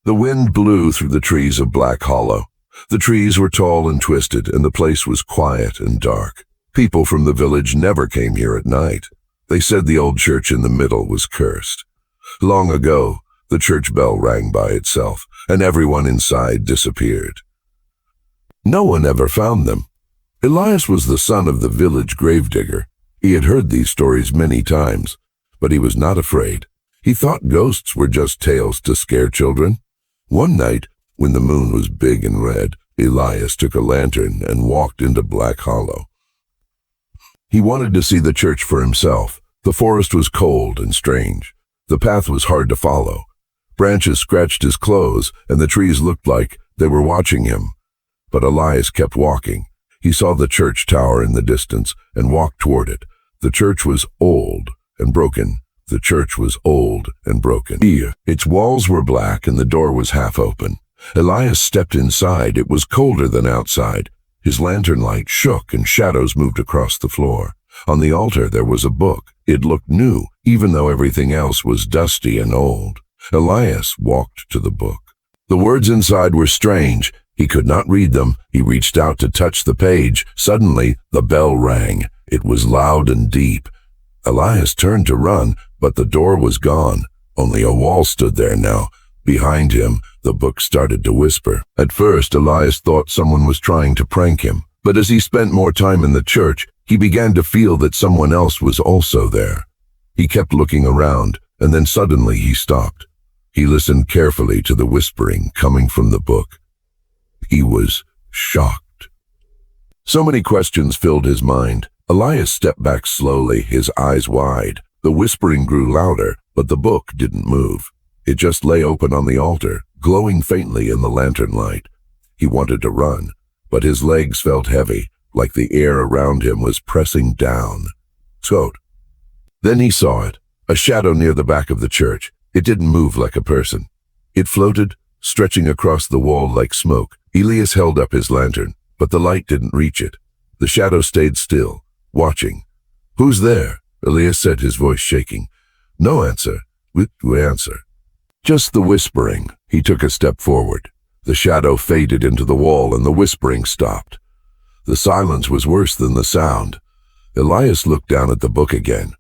The wind blew through the trees of Black Hollow. The trees were tall and twisted, and the place was quiet and dark. People from the village never came here at night. They said the old church in the middle was cursed. Long ago, the church bell rang by itself, and everyone inside disappeared. No one ever found them. Elias was the son of the village gravedigger. He had heard these stories many times, but he was not afraid. He thought ghosts were just tales to scare children. One night, when the moon was big and red, Elias took a lantern and walked into Black Hollow. He wanted to see the church for himself. The forest was cold and strange. The path was hard to follow. Branches scratched his clothes, and the trees looked like they were watching him. But Elias kept walking. He saw the church tower in the distance and walked toward it. The church was old and broken. The church was old and broken. Its walls were black and the door was half open. Elias stepped inside. It was colder than outside. His lantern light shook and shadows moved across the floor. On the altar there was a book. It looked new, even though everything else was dusty and old. Elias walked to the book. The words inside were strange. He could not read them. He reached out to touch the page. Suddenly, the bell rang. It was loud and deep. Elias turned to run, but the door was gone. Only a wall stood there now. Behind him, the book started to whisper. At first, Elias thought someone was trying to prank him, but as he spent more time in the church, he began to feel that someone else was also there. He kept looking around, and then suddenly he stopped. He listened carefully to the whispering coming from the book. He was shocked. So many questions filled his mind. Elias stepped back slowly, his eyes wide. The whispering grew louder, but the book didn't move. It just lay open on the altar, glowing faintly in the lantern light. He wanted to run, but his legs felt heavy, like the air around him was pressing down. Then he saw it, a shadow near the back of the church. It didn't move like a person. It floated, stretching across the wall like smoke. Elias held up his lantern, but the light didn't reach it. The shadow stayed still, watching. "Who's there?" Elias said, his voice shaking. No answer. With answer. Just the whispering. He took a step forward. The shadow faded into the wall and the whispering stopped. The silence was worse than the sound. Elias looked down at the book again.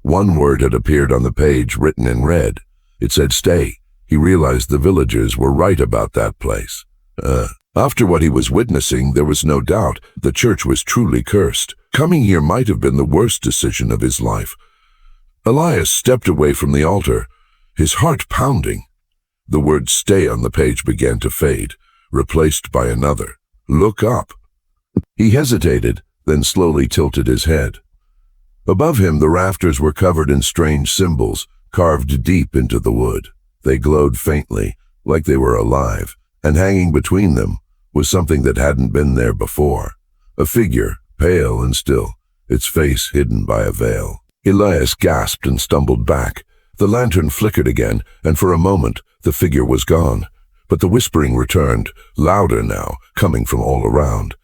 One word had appeared on the page, written in red. It said, "Stay." He realized the villagers were right about that place. After what he was witnessing, there was no doubt the church was truly cursed. Coming here might have been the worst decision of his life. Elias stepped away from the altar, his heart pounding. The word "stay" on the page began to fade, replaced by another. "Look up." He hesitated, then slowly tilted his head. Above him, the rafters were covered in strange symbols, carved deep into the wood. They glowed faintly, like they were alive, and hanging between them was something that hadn't been there before. A figure, pale and still, its face hidden by a veil. Elias gasped and stumbled back. The lantern flickered again, and for a moment the figure was gone. But the whispering returned, louder now, coming from all around.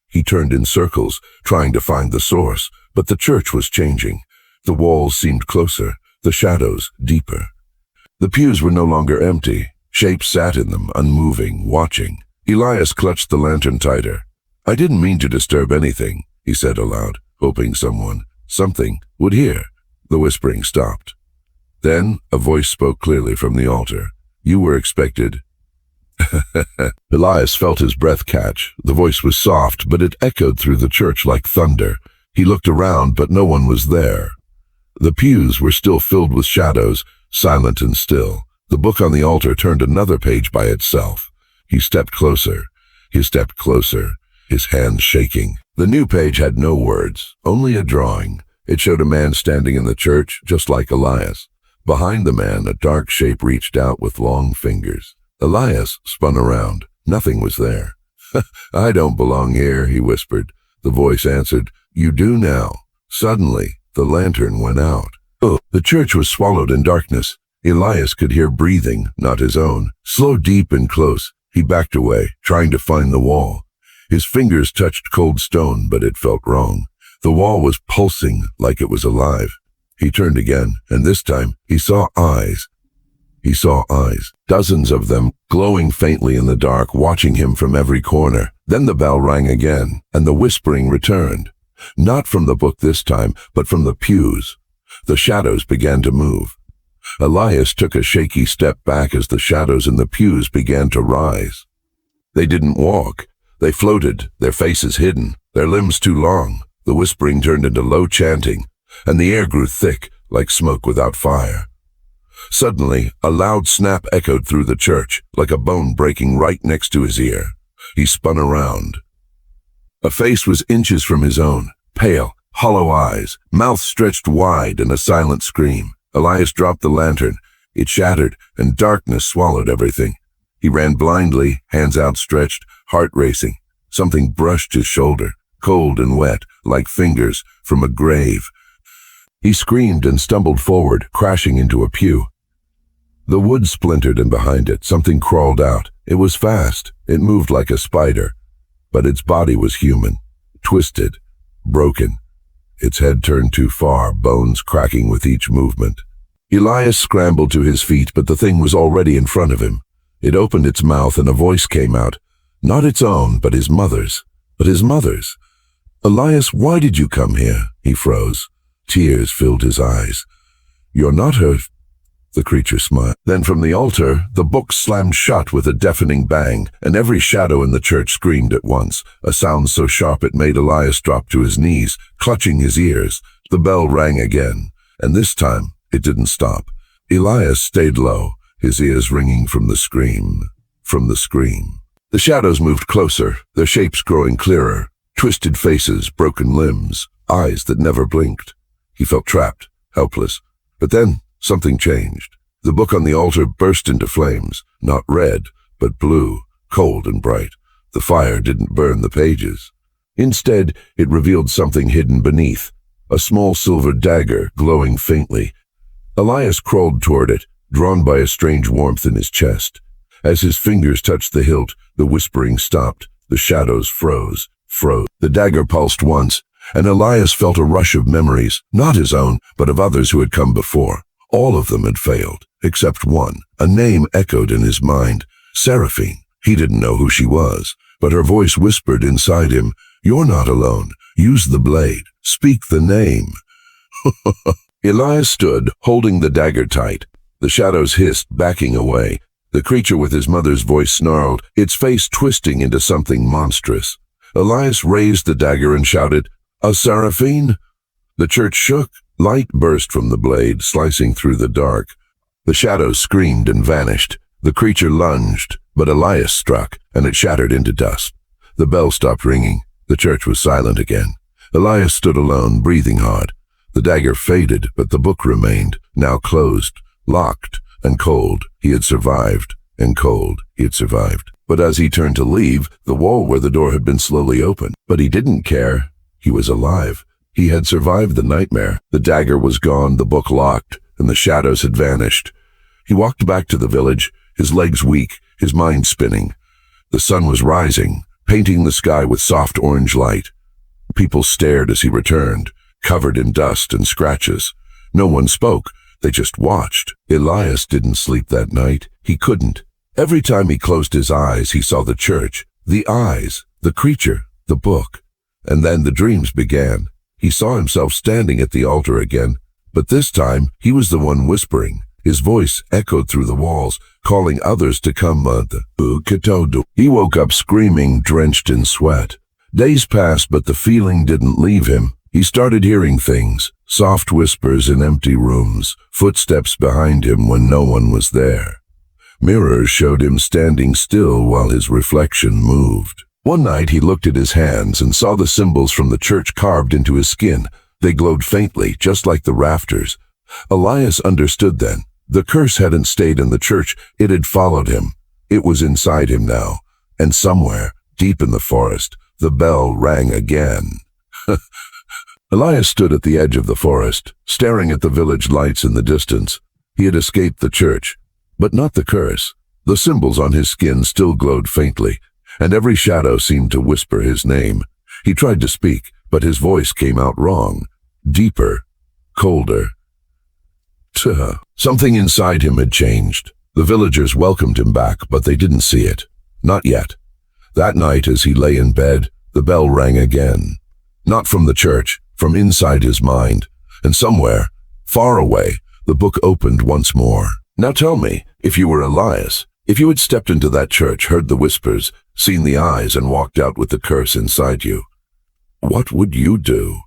He turned in circles, trying to find the source, but the church was changing. The walls seemed closer, the shadows deeper. The pews were no longer empty. Shapes sat in them, unmoving, watching. Elias clutched the lantern tighter. "I didn't mean to disturb anything," he said aloud, hoping something would hear. The whispering stopped. Then a voice spoke clearly from the altar. "You were expected." Elias felt his breath catch. The voice was soft, but it echoed through the church like thunder. He looked around, but no one was there. The pews were still filled with shadows, silent and still. The book on the altar turned another page by itself. He stepped closer. His hands shaking. The new page had no words, only a drawing. It showed a man standing in the church, just like Elias. Behind the man, a dark shape reached out with long fingers. Elias spun around. Nothing was there. "I don't belong here," he whispered. The voice answered, "You do now." Suddenly, the lantern went out. The church was swallowed in darkness. Elias could hear breathing, not his own. Slow, deep, and close. He backed away, trying to find the wall. His fingers touched cold stone, but it felt wrong. The wall was pulsing like it was alive. He turned again, and this time he saw eyes. He saw eyes, dozens of them, glowing faintly in the dark, watching him from every corner. Then the bell rang again, and the whispering returned. Not from the book this time, but from the pews. The shadows began to move. Elias took a shaky step back as the shadows in the pews began to rise. They didn't walk. They floated, their faces hidden, their limbs too long. The whispering turned into low chanting, and the air grew thick, like smoke without fire. Suddenly, a loud snap echoed through the church, like a bone breaking right next to his ear. He spun around. A face was inches from his own, pale, hollow eyes, mouth stretched wide in a silent scream. Elias dropped the lantern. It shattered, and darkness swallowed everything. He ran blindly, hands outstretched, heart racing. Something brushed his shoulder, cold and wet, like fingers from a grave. He screamed and stumbled forward, crashing into a pew. The wood splintered, and behind it, something crawled out. It was fast. It moved like a spider. But its body was human, twisted, broken. Its head turned too far, bones cracking with each movement. Elias scrambled to his feet, but the thing was already in front of him. It opened its mouth, and a voice came out. Not its own, but his mother's. But his mother's. "Elias, why did you come here?" He froze. Tears filled his eyes. "You're not her." The creature smiled. Then from the altar, the book slammed shut with a deafening bang, and every shadow in the church screamed at once, a sound so sharp it made Elias drop to his knees, clutching his ears. The bell rang again, and this time it didn't stop. Elias stayed low, his ears ringing from the scream. The shadows moved closer, their shapes growing clearer, twisted faces, broken limbs, eyes that never blinked. He felt trapped, helpless. But then something changed. The book on the altar burst into flames, not red, but blue, cold and bright. The fire didn't burn the pages. Instead, it revealed something hidden beneath, a small silver dagger glowing faintly. Elias crawled toward it, drawn by a strange warmth in his chest. As his fingers touched the hilt, the whispering stopped. The shadows froze. The dagger pulsed once, and Elias felt a rush of memories, not his own, but of others who had come before. All of them had failed, except one. A name echoed in his mind, Seraphine. He didn't know who she was, but her voice whispered inside him, "You're not alone. Use the blade. Speak the name." Elias stood, holding the dagger tight. The shadows hissed, backing away. The creature with his mother's voice snarled, its face twisting into something monstrous. Elias raised the dagger and shouted, "A Seraphine?" The church shook. Light burst from the blade, slicing through the dark. The shadows screamed and vanished. The creature lunged, but Elias struck, and it shattered into dust. The bell stopped ringing. The church was silent again. Elias stood alone, breathing hard. The dagger faded, but the book remained, now closed, locked, and cold. He had survived, and cold. He had survived. But as he turned to leave, the wall where the door had been slowly opened. But he didn't care. He was alive. He had survived the nightmare. The dagger was gone, the book locked, and the shadows had vanished. He walked back to the village, his legs weak, his mind spinning. The sun was rising, painting the sky with soft orange light. People stared as he returned, covered in dust and scratches. No one spoke. They just watched. Elias didn't sleep that night. He couldn't. Every time he closed his eyes, he saw the church, the eyes, the creature, the book. And then the dreams began. He saw himself standing at the altar again, but this time he was the one whispering. His voice echoed through the walls, calling others to come. He woke up screaming, drenched in sweat. Days passed, but the feeling didn't leave him. He started hearing things, soft whispers in empty rooms, footsteps behind him when no one was there. Mirrors showed him standing still while his reflection moved. One night he looked at his hands and saw the symbols from the church carved into his skin. They glowed faintly, just like the rafters. Elias understood then. The curse hadn't stayed in the church, it had followed him. It was inside him now. And somewhere, deep in the forest, the bell rang again. Elias stood at the edge of the forest, staring at the village lights in the distance. He had escaped the church, but not the curse. The symbols on his skin still glowed faintly, and every shadow seemed to whisper his name. He tried to speak, but his voice came out wrong, deeper, colder. Something inside him had changed. The villagers welcomed him back, but they didn't see it. Not yet. That night, as he lay in bed, the bell rang again. Not from the church, from inside his mind. And somewhere, far away, the book opened once more. Now tell me, if you were Elias, if you had stepped into that church, heard the whispers, seen the eyes, and walked out with the curse inside you, what would you do?